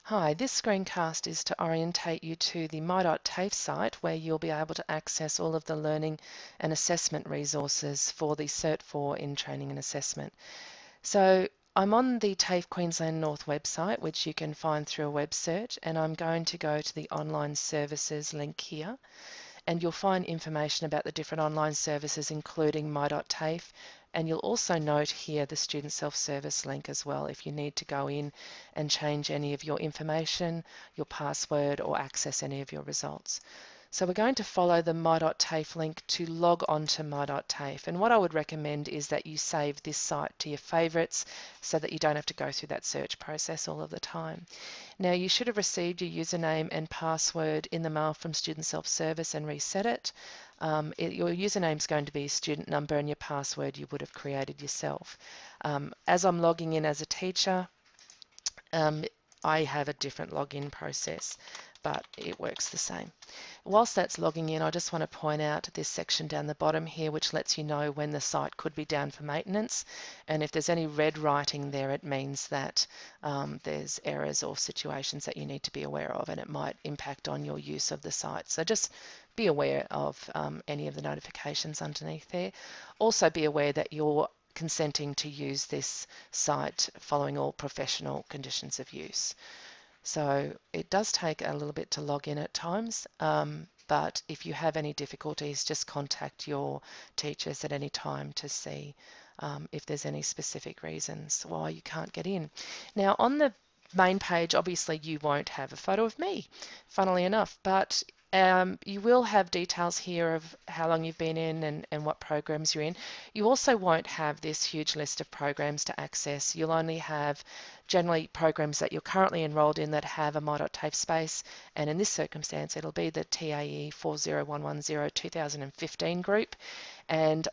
Hi, this screencast is to orientate you to the my.TAFE site where you'll be able to access all of the learning and assessment resources for the Cert 4 in Training and Assessment. So I'm on the TAFE Queensland North website, which you can find through a web search, and I'm going to go to the online services link here, and you'll find information about the different online services including my.TAFE, and you'll also note here the student self-service link as well if you need to go in and change any of your information, your password, or access any of your results. So we're going to follow the my.TAFE link to log on to my.TAFE, and what I would recommend is that you save this site to your favourites so that you don't have to go through that search process all of the time. Now you should have received your username and password in the mail from Student Self-Service and reset it. Your username is going to be a student number and your password you would have created yourself. As I'm logging in as a teacher, I have a different login process, but it works the same. Whilst that's logging in, I just want to point out this section down the bottom here which lets you know when the site could be down for maintenance, and if there's any red writing there it means that there's errors or situations that you need to be aware of, and it might impact on your use of the site. So just be aware of any of the notifications underneath there. Also be aware that you're consenting to use this site following all professional conditions of use. So it does take a little bit to log in at times, but if you have any difficulties, just contact your teachers at any time to see if there's any specific reasons why you can't get in. Now on the main page, obviously you won't have a photo of me, funnily enough, but you will have details here of how long you've been in and what programs you're in. You also won't have this huge list of programs to access. You'll only have generally programs that you're currently enrolled in that have a my.TAFE space, and in this circumstance it'll be the TAE40110 2015 group, and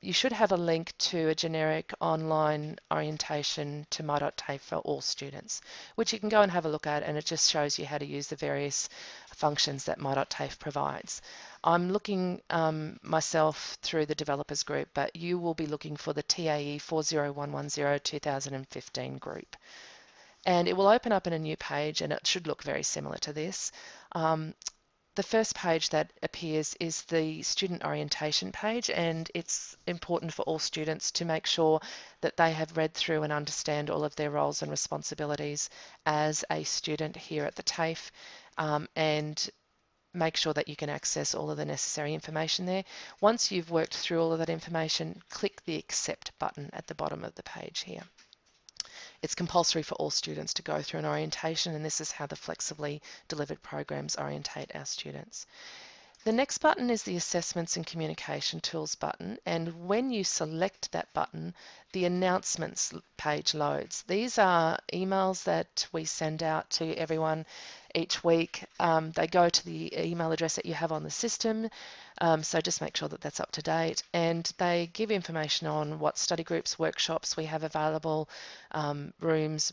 you should have a link to a generic online orientation to my.TAFE for all students, which you can go and have a look at, and it just shows you how to use the various functions that my.TAFE provides. I'm looking myself through the developers group, but you will be looking for the TAE 40110 2015 group. And it will open up in a new page, and it should look very similar to this. The first page that appears is the student orientation page, and it's important for all students to make sure that they have read through and understand all of their roles and responsibilities as a student here at the TAFE, and make sure that you can access all of the necessary information there. Once you've worked through all of that information, click the Accept button at the bottom of the page here. It's compulsory for all students to go through an orientation, and this is how the flexibly delivered programs orientate our students. The next button is the Assessments and Communication Tools button, and when you select that button, the announcements page loads. These are emails that we send out to everyone each week. They go to the email address that you have on the system, so just make sure that that's up to date, and they give information on what study groups, workshops we have available, rooms,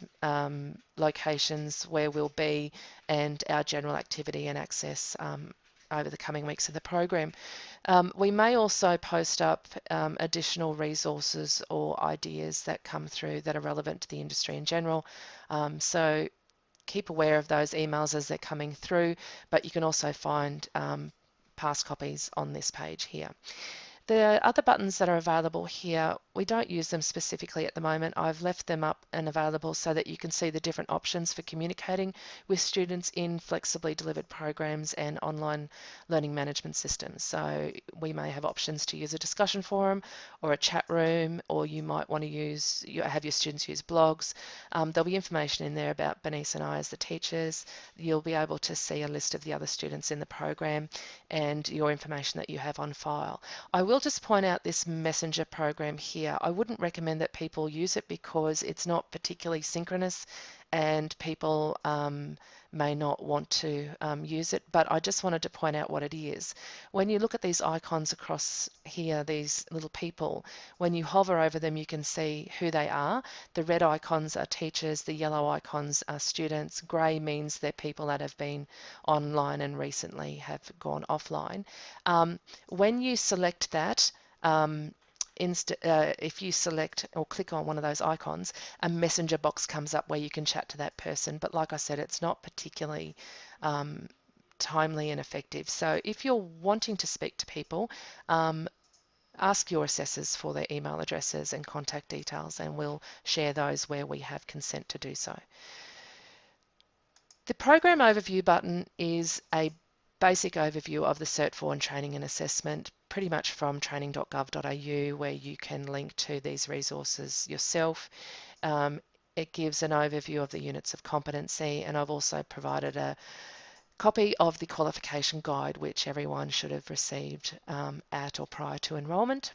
locations where we'll be, and our general activity and access over the coming weeks of the program. We may also post up additional resources or ideas that come through that are relevant to the industry in general. So keep aware of those emails as they're coming through, but you can also find past copies on this page here. The other buttons that are available here, we don't use them specifically at the moment. I've left them up and available so that you can see the different options for communicating with students in flexibly delivered programs and online learning management systems. So we may have options to use a discussion forum or a chat room, or you might want to have your students use blogs. There'll be information in there about Bernice and I as the teachers. You'll be able to see a list of the other students in the program and your information that you have on file. I will just point out this messenger program here. I wouldn't recommend that people use it because it's not particularly synchronous and people may not want to use it, but I just wanted to point out what it is. When you look at these icons across here, these little people, when you hover over them you can see who they are. The red icons are teachers, the yellow icons are students, grey means they're people that have been online and recently have gone offline. When you select that, if you select or click on one of those icons, a messenger box comes up where you can chat to that person. But like I said, it's not particularly timely and effective. So if you're wanting to speak to people, ask your assessors for their email addresses and contact details, and we'll share those where we have consent to do so. The program overview button is a basic overview of the Cert 4 and training and assessment, pretty much from training.gov.au, where you can link to these resources yourself. It gives an overview of the units of competency, and I've also provided a copy of the qualification guide, which everyone should have received at or prior to enrolment.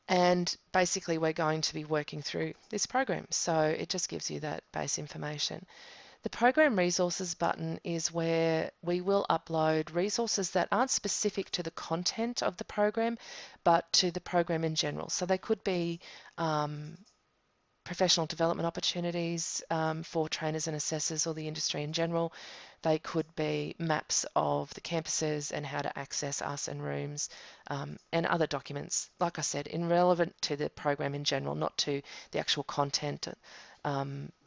And basically we're going to be working through this program, so it just gives you that base information. The Program Resources button is where we will upload resources that aren't specific to the content of the program, but to the program in general. So they could be professional development opportunities for trainers and assessors or the industry in general. They could be maps of the campuses and how to access us and rooms, and other documents, like I said, irrelevant to the program in general, not to the actual content,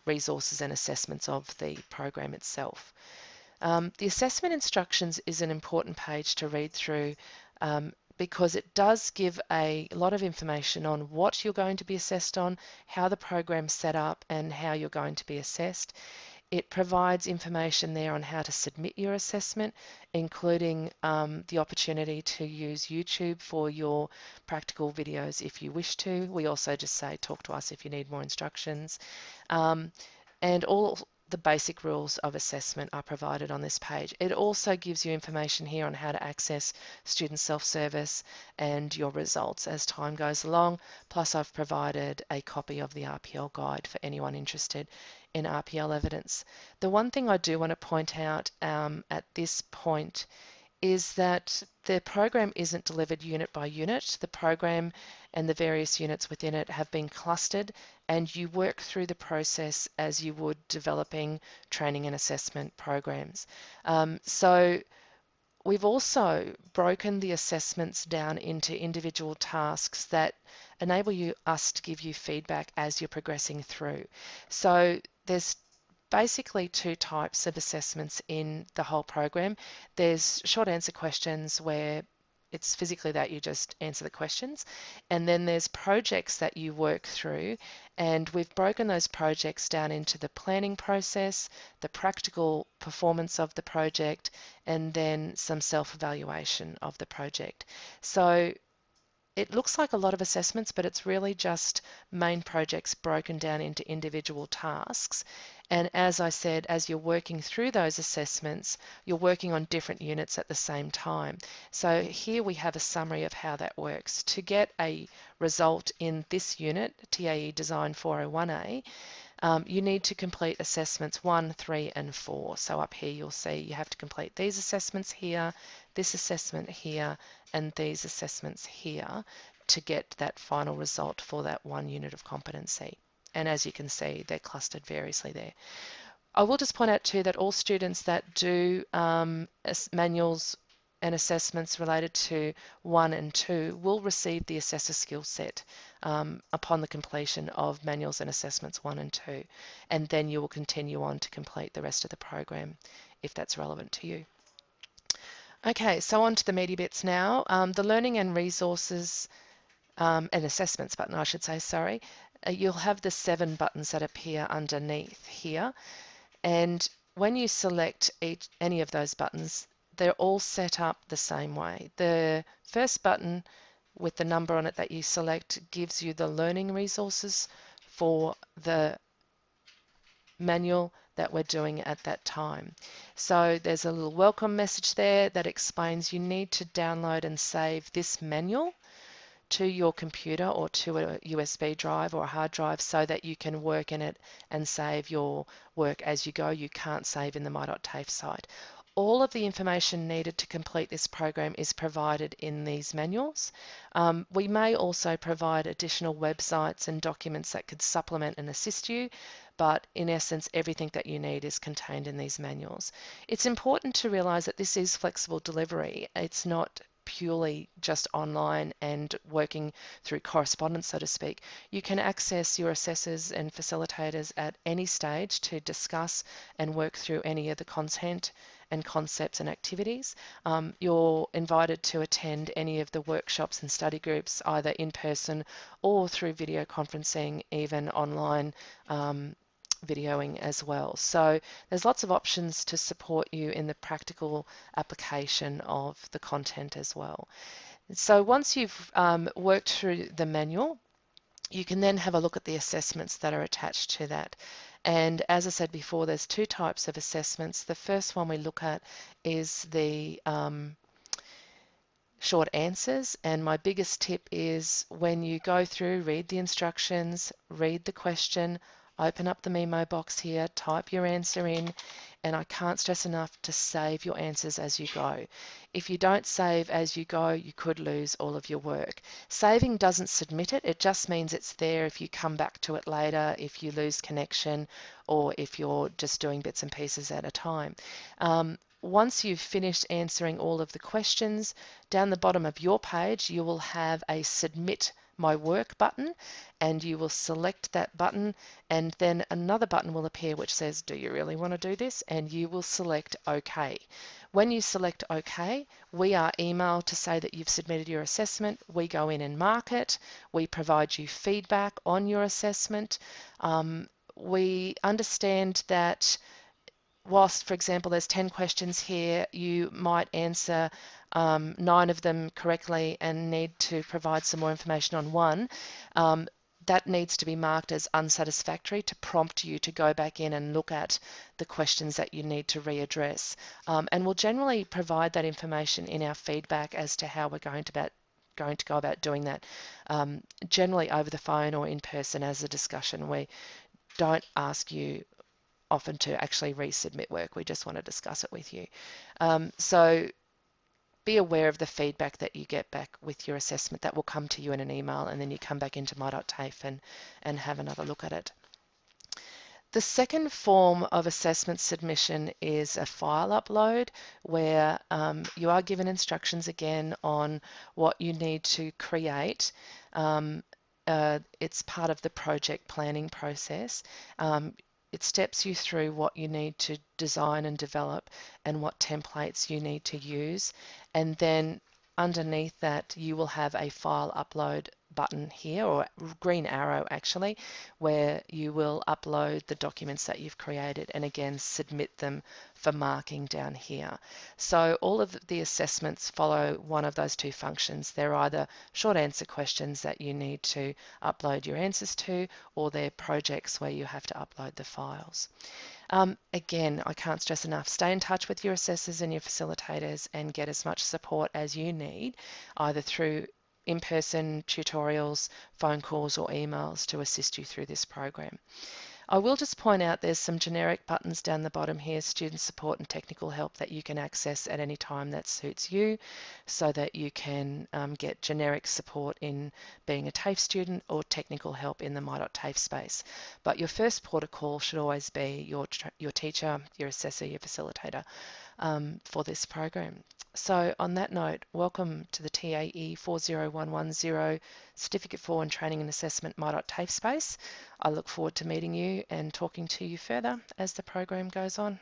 resources and assessments of the program itself. The assessment instructions is an important page to read through, because it does give a lot of information on what you're going to be assessed on, how the program's set up, and how you're going to be assessed. It provides information there on how to submit your assessment, including the opportunity to use YouTube for your practical videos if you wish to. We also just say talk to us if you need more instructions. And all the basic rules of assessment are provided on this page. It also gives you information here on how to access student self-service and your results as time goes along. Plus I've provided a copy of the RPL guide for anyone interested in RPL evidence. The one thing I do want to point out at this point is that the program isn't delivered unit by unit. The program and the various units within it have been clustered, and you work through the process as you would developing training and assessment programs. So we've also broken the assessments down into individual tasks that enable us to give you feedback as you're progressing through. So there's basically two types of assessments in the whole program. There's short answer questions where it's physically that you just answer the questions, and then there's projects that you work through, and we've broken those projects down into the planning process, the practical performance of the project, and then some self-evaluation of the project. So it looks like a lot of assessments, but it's really just main projects broken down into individual tasks. And as I said, as you're working through those assessments, you're working on different units at the same time. So here we have a summary of how that works. To get a result in this unit, TAE Design 401A, you need to complete assessments 1, 3, and 4. So up here you'll see you have to complete these assessments here, this assessment here, and these assessments here to get that final result for that one unit of competency. And as you can see, they're clustered variously there. I will just point out too that all students that do manuals and assessments related to 1 and 2 will receive the assessor skill set upon the completion of manuals and assessments 1 and 2, and then you will continue on to complete the rest of the program if that's relevant to you. Okay, so on to the meaty bits now. The learning and resources and assessments button, I should say, sorry. You'll have the 7 buttons that appear underneath here, and when you select any of those buttons, they're all set up the same way. The first button with the number on it that you select gives you the learning resources for the manual that we're doing at that time. So there's a little welcome message there that explains you need to download and save this manual to your computer or to a USB drive or a hard drive so that you can work in it and save your work as you go. You can't save in the my.TAFE site. All of the information needed to complete this program is provided in these manuals. We may also provide additional websites and documents that could supplement and assist you, but in essence, everything that you need is contained in these manuals. It's important to realise that this is flexible delivery. It's not purely just online and working through correspondence, so to speak. You can access your assessors and facilitators at any stage to discuss and work through any of the content and concepts and activities. You're invited to attend any of the workshops and study groups, either in person or through video conferencing, even online videoing as well. So there's lots of options to support you in the practical application of the content as well. So once you've worked through the manual, you can then have a look at the assessments that are attached to that. And as I said before, there's two types of assessments. The first one we look at is the short answers, and my biggest tip is when you go through, read the instructions, read the question, open up the memo box here, type your answer in, and I can't stress enough to save your answers as you go. If you don't save as you go, you could lose all of your work. Saving doesn't submit it, it just means it's there if you come back to it later, if you lose connection, or if you're just doing bits and pieces at a time. Once you've finished answering all of the questions, down the bottom of your page, you will have a Submit My Work button, and you will select that button, and then another button will appear which says, do you really want to do this? And you will select OK. When you select OK, we are emailed to say that you've submitted your assessment. We go in and mark it. We provide you feedback on your assessment. We understand that whilst, for example, there's 10 questions here, you might answer 9 of them correctly and need to provide some more information on one. That needs to be marked as unsatisfactory to prompt you to go back in and look at the questions that you need to readdress. And we'll generally provide that information in our feedback as to how we're going to go about doing that, generally over the phone or in person as a discussion. We don't ask you often to actually resubmit work. We just want to discuss it with you. So be aware of the feedback that you get back with your assessment. That will come to you in an email, and then you come back into my.TAFE and have another look at it. The second form of assessment submission is a file upload, where you are given instructions again on what you need to create. It's part of the project planning process. It steps you through what you need to design and develop and what templates you need to use. And then underneath that, you will have a file upload button here, or green arrow actually, where you will upload the documents that you've created and again submit them for marking down here. So all of the assessments follow one of those two functions. They're either short answer questions that you need to upload your answers to, or they're projects where you have to upload the files. Again, I can't stress enough, stay in touch with your assessors and your facilitators and get as much support as you need, either through in-person tutorials, phone calls or emails to assist you through this program. I will just point out there's some generic buttons down the bottom here, student support and technical help, that you can access at any time that suits you, so that you can get generic support in being a TAFE student or technical help in the my.TAFE space. But your first port of call should always be your teacher, your assessor, your facilitator for this program. So on that note, welcome to the TAE40110 Certificate for and Training and Assessment my.TAFE space. I look forward to meeting you and talking to you further as the program goes on.